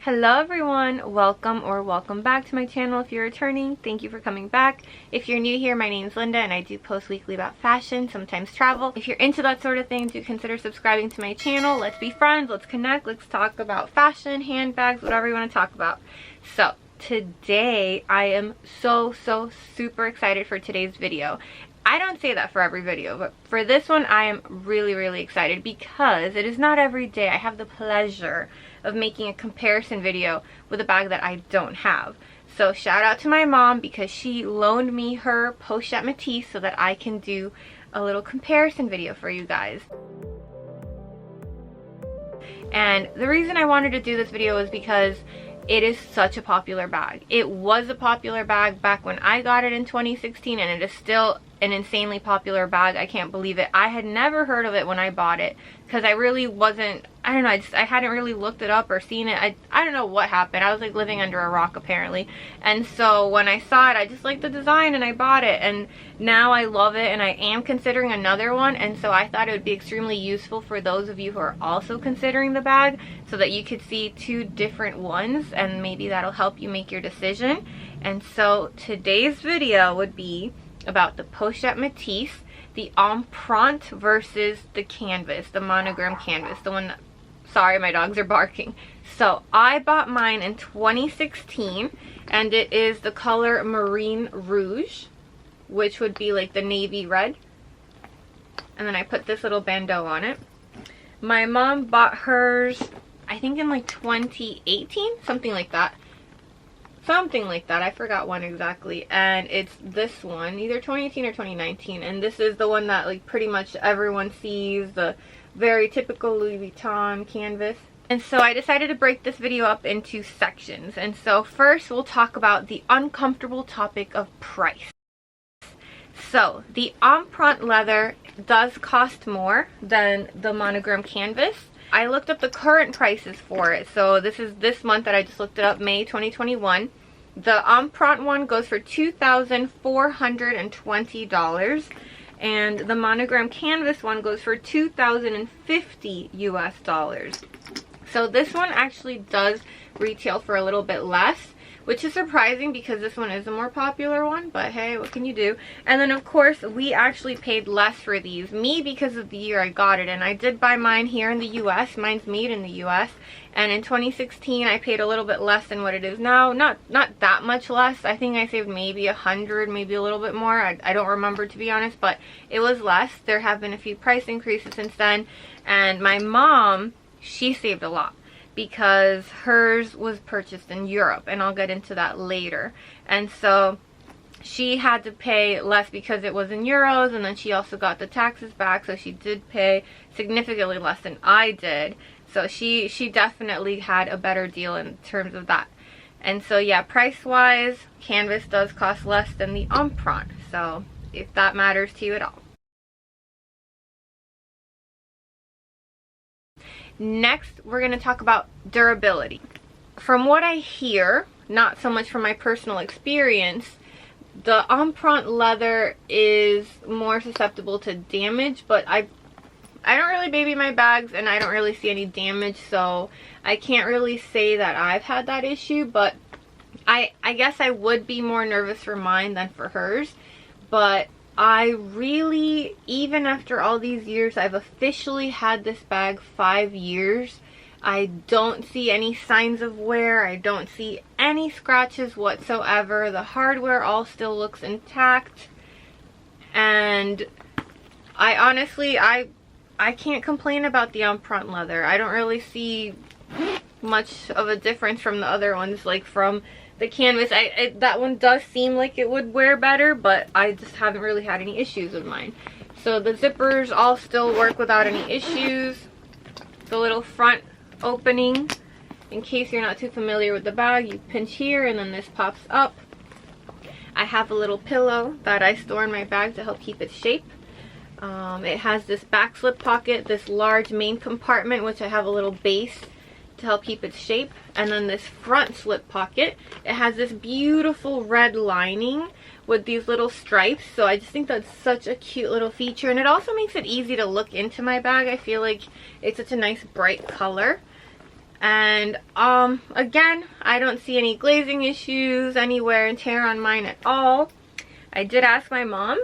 Hello everyone, welcome back to my channel. If you're returning, thank you for coming back. If you're new here, my name is Linda and I do post weekly about fashion, sometimes travel. If you're into that sort of thing, do consider subscribing to my channel. Let's be friends, let's connect, let's talk about fashion, handbags, whatever you want to talk about. So today I am so super excited for today's video. I don't say that for every video, but for this one I am really excited because it is not every day I have the pleasure of making a comparison video with a bag that I don't have. So shout out to my mom because she loaned me her Pochette Metis so that I can do a little comparison video for you guys. And the reason I wanted to do this video is because it is such a popular bag. It was a popular bag back when I got it in 2016 and it is still an insanely popular bag. I can't believe it. I had never heard of it when I bought it because I really wasn't, I don't know, I hadn't really looked it up or seen it. I don't know what happened. I was like living under a rock apparently. And so when I saw it, I just liked the design and I bought it. And now I love it and I am considering another one. And so I thought it would be extremely useful for those of you who are also considering the bag so that you could see two different ones and maybe that'll help you make your decision. And so today's video would be about the Pochette Metis, the Empreinte versus the Canvas, the monogram canvas, the one that, sorry my dogs are barking. So I bought mine in 2016 and it is the color Marine Rouge, which would be like the navy red, and then I put this little bandeau on it. My mom bought hers I think in like 2018, something like that, I forgot when exactly, and it's this one, either 2018 or 2019, and this is the one that like pretty much everyone sees, the very typical Louis Vuitton canvas. And so I decided to break this video up into sections, and so first we'll talk about the uncomfortable topic of price. So the Empreinte leather does cost more than the monogram canvas. I looked up the current prices for it. So this is this month that I just looked it up, May 2021. The Empreinte one goes for $2,420 and the monogram canvas one goes for $2,050 US. So this one actually does retail for a little bit less, which is surprising because this one is a more popular one, but hey, what can you do? And then of course we actually paid less for these, me because of the year I got it, and I did buy mine here in the US. Mine's made in the US, and in 2016 I paid a little bit less than what it is now. Not that much less. I think I saved maybe $100, maybe a little bit more. I don't remember, to be honest, but it was less. There have been a few price increases since then, and my mom, she saved a lot because hers was purchased in Europe, and I'll get into that later. And so she had to pay less because it was in euros, and then she also got the taxes back, so she did pay significantly less than I did. So she definitely had a better deal in terms of that. And so yeah, price wise, canvas does cost less than the Empreinte, so if that matters to you at all. Next, we're going to talk about durability. From what I hear, not so much from my personal experience, the Empreinte leather is more susceptible to damage, but I don't really baby my bags and I don't really see any damage, so I can't really say that I've had that issue, but I guess I would be more nervous for mine than for hers. But I really, even after all these years, I've officially had this bag 5 years. I don't see any signs of wear. I don't see any scratches whatsoever. The hardware all still looks intact. And I honestly, I can't complain about the Empreinte leather. I don't really see much of a difference from the other ones, like from the canvas. That one does seem like it would wear better, but I just haven't really had any issues with mine. So the zippers all still work without any issues. The little front opening, in case you're not too familiar with the bag, you pinch here and then this pops up. I have a little pillow that I store in my bag to help keep its shape. It has this back slip pocket, this large main compartment, which I have a little base to help keep its shape, and then this front slip pocket. It has this beautiful red lining with these little stripes, so I just think that's such a cute little feature, and it also makes it easy to look into my bag. I feel like it's such a nice bright color. And again, I don't see any glazing issues, any wear and tear on mine at all. I did ask my mom,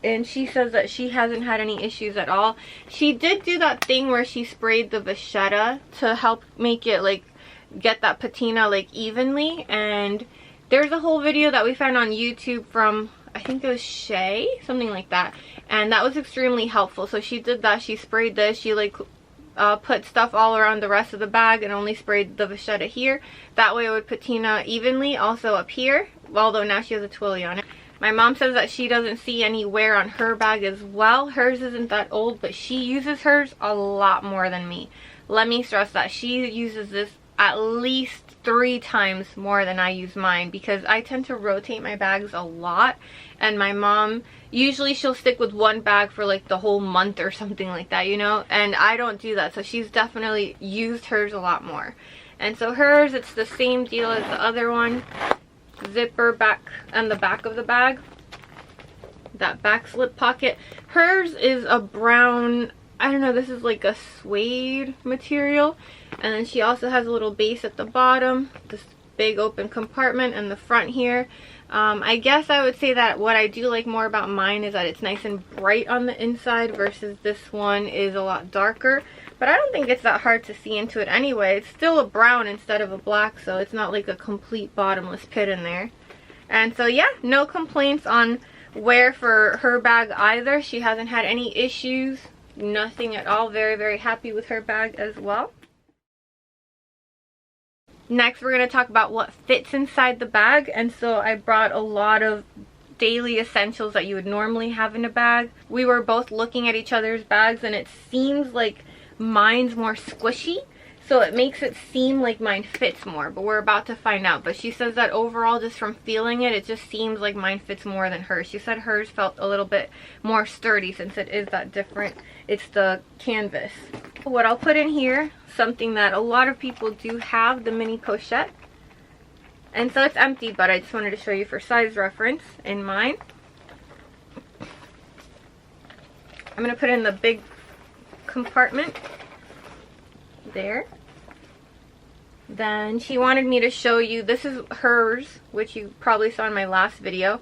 and she says that she hasn't had any issues at all. She did do that thing where she sprayed the vachetta to help make it like get that patina like evenly, and there's a whole video that we found on YouTube from, I think it was Shay, something like that, and that was extremely helpful. So she did that. She sprayed this, she like put stuff all around the rest of the bag and only sprayed the vachetta here. That way it would patina evenly. Also up here, although now she has a twilly on it. My mom says that she doesn't see any wear on her bag as well. Hers isn't that old, but she uses hers a lot more than me. Let me stress that. She uses this at least 3 times more than I use mine, because I tend to rotate my bags a lot, and my mom, usually she'll stick with one bag for like the whole month or something like that, you know, and I don't do that. So she's definitely used hers a lot more. And so hers, it's the same deal as the other one. Zipper back on the back of the bag, that back slip pocket. Hers is a brown, I don't know, this is like a suede material, and then she also has a little base at the bottom, this big open compartment in the front here. I guess I would say that what I do like more about mine is that it's nice and bright on the inside versus this one is a lot darker. But I don't think it's that hard to see into it anyway. It's still a brown instead of a black, so it's not like a complete bottomless pit in there. And so yeah, no complaints on wear for her bag either. She hasn't had any issues, nothing at all. Very, very happy with her bag as well. Next, we're going to talk about what fits inside the bag. And so I brought a lot of daily essentials that you would normally have in a bag. We were both looking at each other's bags, and it seems like mine's more squishy, so it makes it seem like mine fits more, but we're about to find out. But she says that overall, just from feeling it, it just seems like mine fits more than hers. She said hers felt a little bit more sturdy since it is that different. It's the canvas. What I'll put in here, something that a lot of people do have, the mini pochette. And so it's empty, but I just wanted to show you for size reference in mine. I'm going to put in the big compartment there. Then she wanted me to show you, this is hers, which you probably saw in my last video.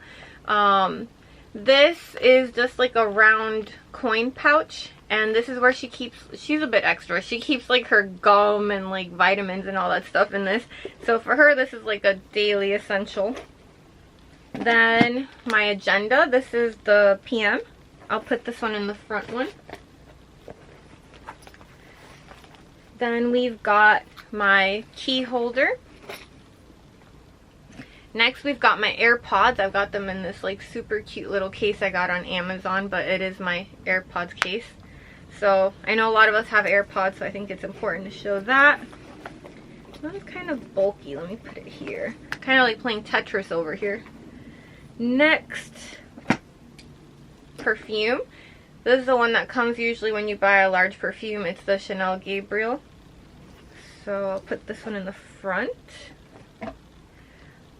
This is just like a round coin pouch, and this is where she keeps, she's a bit extra, she keeps like her gum and like vitamins and all that stuff in this. So for her, this is like a daily essential. Then my agenda, this is the PM. I'll put this one in the front one. Then we've got my key holder. Next, we've got my AirPods. I've got them in this like super cute little case I got on Amazon, but it is my AirPods case. So I know a lot of us have AirPods, so I think it's important to show that. That is kind of bulky. Let me put it here. Kind of like playing Tetris over here. Next, perfume. This is the one that comes usually when you buy a large perfume. It's the Chanel Gabriel. So I'll put this one in the front.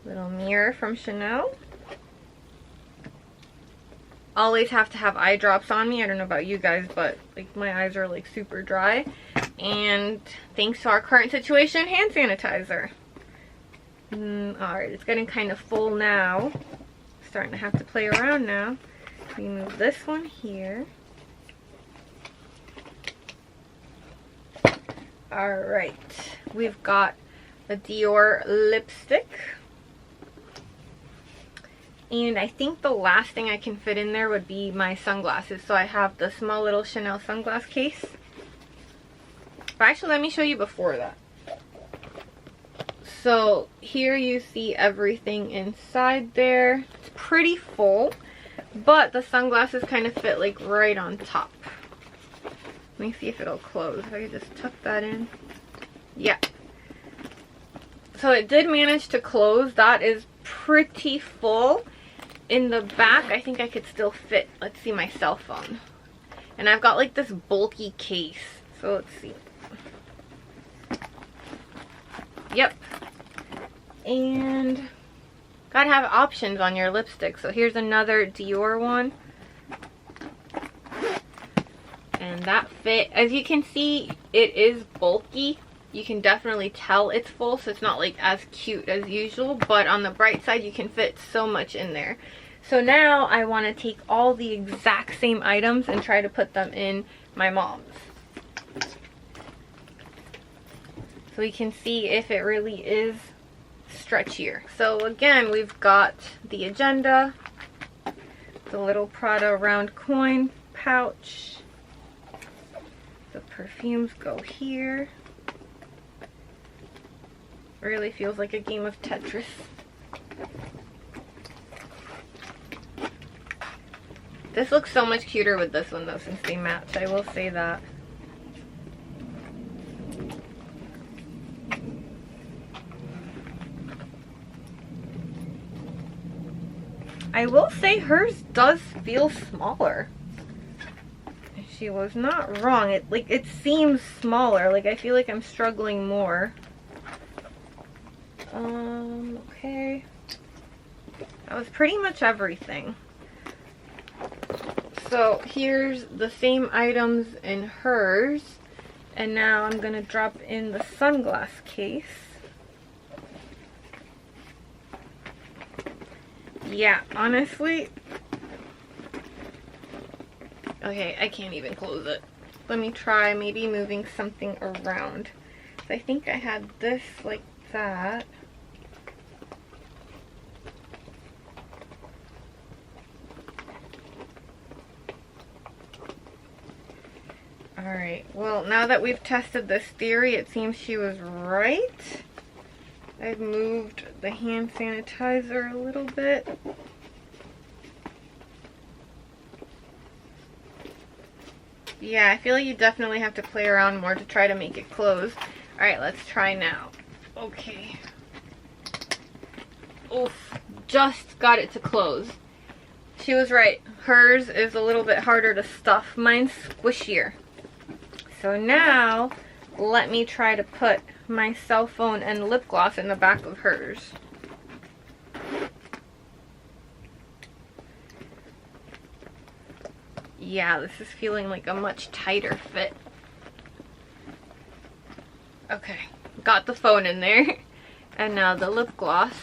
Little mirror from Chanel. Always have to have eye drops on me. I don't know about you guys, but like my eyes are like super dry. And thanks to our current situation, hand sanitizer. Alright, it's getting kind of full now. Starting to have to play around now. We move this one here. Alright, we've got a Dior lipstick. And I think the last thing I can fit in there would be my sunglasses. So I have the small little Chanel sunglass case. But actually, let me show you before that. So here you see everything inside there. It's pretty full, but the sunglasses kind of fit like right on top. Let me see if it'll close. If I could just tuck that in. Yeah. So it did manage to close. That is pretty full. In the back, I think I could still fit, let's see, my cell phone. And I've got like this bulky case. So let's see. Yep. And gotta have options on your lipstick. So here's another Dior one. And that fit, as you can see, it is bulky. you can definitely tell it's full, so it's not like as cute as usual, but on the bright side you can fit so much in there. So now I want to take all the exact same items and try to put them in my mom's, so we can see if it really is stretchier. So again, we've got the agenda, the little Prada round coin pouch, the perfumes go here. Really feels like a game of Tetris. This looks so much cuter with this one though, since they match, I will say that. I will say hers does feel smaller. She was not wrong. It seems smaller. Like I feel like I'm struggling more. Okay. That was pretty much everything. So here's the same items in hers, and now I'm gonna drop in the sunglass case. Yeah, honestly, okay, I can't even close it. Let me try maybe moving something around. So I think I had this like that. Alright, well, now that we've tested this theory, it seems she was right. I've moved the hand sanitizer a little bit. Yeah, I feel like you definitely have to play around more to try to make it close. Alright, let's try now. Okay. Oof, just got it to close. She was right. Hers is a little bit harder to stuff. Mine's squishier. So now, let me try to put my cell phone and lip gloss in the back of hers. Yeah, this is feeling like a much tighter fit. Okay, got the phone in there. And now the lip gloss.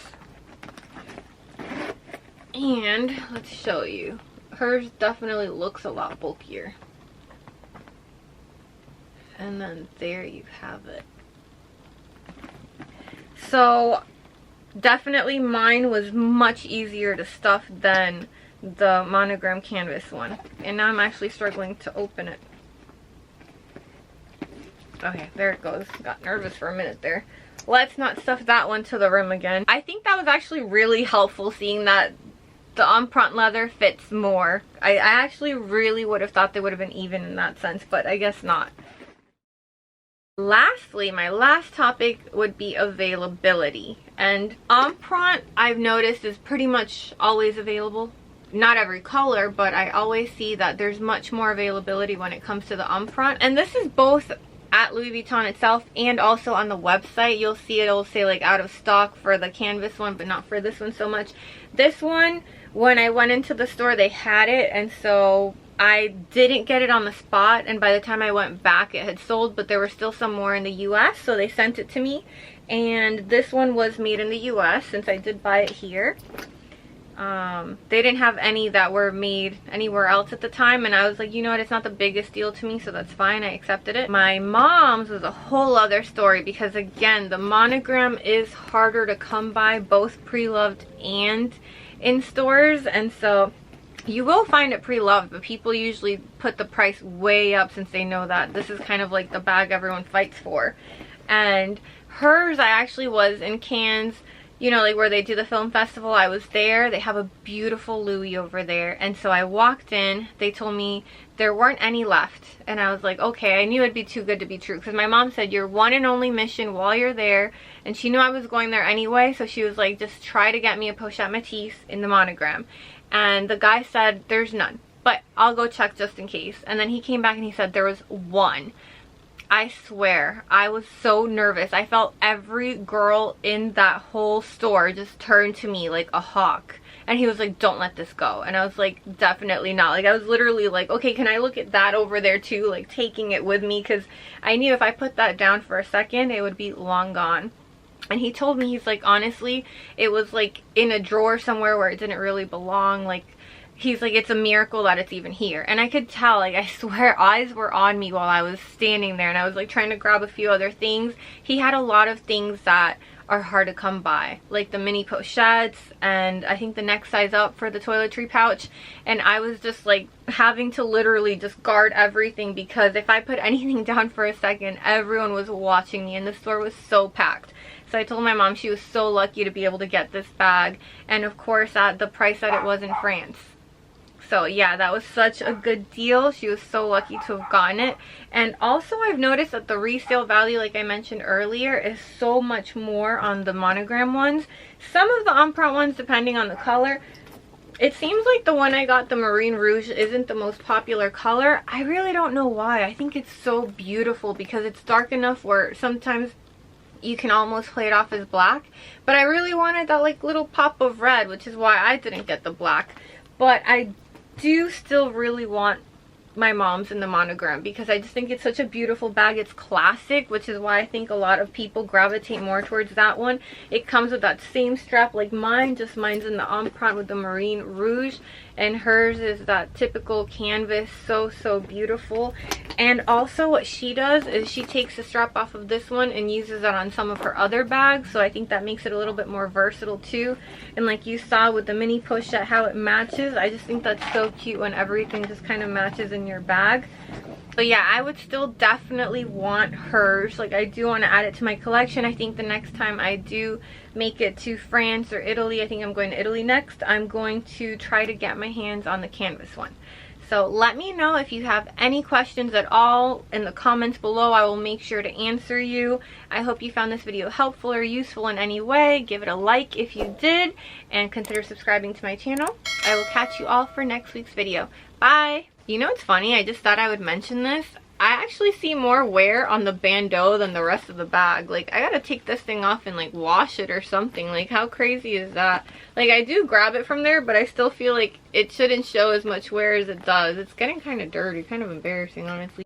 And let's show you. Hers definitely looks a lot bulkier. And then there you have it. So definitely mine was much easier to stuff than the monogram canvas one. And now I'm actually struggling to open it. Okay, there it goes. Got nervous for a minute there. Let's not stuff that one to the rim again. I think that was actually really helpful, seeing that the Empreinte leather fits more. I actually really would have thought they would have been even in that sense, but I guess not. Lastly, my last topic would be availability. And Empreinte, I've noticed, is pretty much always available. Not every color, but I always see that there's much more availability when it comes to the Empreinte. And this is both at Louis Vuitton itself and also on the website. You'll see it'll say like out of stock for the canvas one, but not for this one so much. This one, when I went into the store, they had it, and so I didn't get it on the spot, and by the time I went back it had sold, but there were still some more in the US, so they sent it to me. And this one was made in the US, since I did buy it here. They didn't have any that were made anywhere else at the time, and I was like, you know what, it's not the biggest deal to me, so that's fine. I accepted it. My mom's was a whole other story, because again, the monogram is harder to come by, both pre-loved and in stores, and so you will find it pre-loved, but people usually put the price way up since they know that this is kind of like the bag everyone fights for. And hers, I actually was in Cannes, you know, like where they do the film festival. I was there. They have a beautiful Louis over there, and so I walked in. They told me there weren't any left, and I was like, okay. I knew it'd be too good to be true, because my mom said your one and only mission while you're there, and she knew I was going there anyway, so she was like, just try to get me a Pochette Metis in the monogram. And the guy said there's none, but I'll go check just in case. And then he came back and he said there was one. I swear, I was so nervous. I felt every girl in that whole store just turned to me like a hawk. and he was like, don't let this go. And I was like, definitely not. Like, I was literally like, okay, can I look at that over there too, like taking it with me, because I knew if I put that down for a second it would be long gone. And he told me, he's like, honestly, it was like in a drawer somewhere where it didn't really belong. Like, he's like, it's a miracle that it's even here. And I could tell, like, I swear eyes were on me while I was standing there, and I was like trying to grab a few other things. He had a lot of things that are hard to come by, like the mini pochettes, and I think the next size up for the toiletry pouch. And I was just like having to literally just guard everything, because if I put anything down for a second, everyone was watching me, and the store was so packed. So I told my mom she was so lucky to be able to get this bag, and of course at the price that it was in France. So yeah, that was such a good deal. She was so lucky to have gotten it. And also I've noticed that the resale value, like I mentioned earlier, is so much more on the monogram ones. Some of the empreinte ones, depending on the color, it seems like the one I got, the Marine Rouge, isn't the most popular color. I really don't know why. I think it's so beautiful because it's dark enough where sometimes you can almost play it off as black. But I really wanted that like little pop of red, which is why I didn't get the black. But I do still really want my mom's in the monogram, because I just think it's such a beautiful bag. It's classic, which is why I think a lot of people gravitate more towards that one. It comes with that same strap like mine, just mine's in the empreinte with the Marine Rouge, and hers is that typical canvas. So beautiful. And also what she does is she takes the strap off of this one and uses that on some of her other bags, so I think that makes it a little bit more versatile too. And like you saw with the mini pochette, how it matches, I just think that's so cute when everything just kind of matches in your bag. But yeah, I would still definitely want hers. Like, I do want to add it to my collection. I think the next time I do make it to France or Italy, I think I'm going to Italy next, I'm going to try to get my hands on the canvas one. So let me know if you have any questions at all in the comments below. I will make sure to answer you. I hope you found this video helpful or useful in any way. Give it a like if you did, and consider subscribing to my channel. I will catch you all for next week's video. Bye! You know, it's funny, I just thought I would mention this. I actually see more wear on the bandeau than the rest of the bag. Like, I gotta take this thing off and like wash it or something. Like, how crazy is that? Like, I do grab it from there, but I still feel like it shouldn't show as much wear as it does. It's getting kind of dirty, kind of embarrassing, honestly.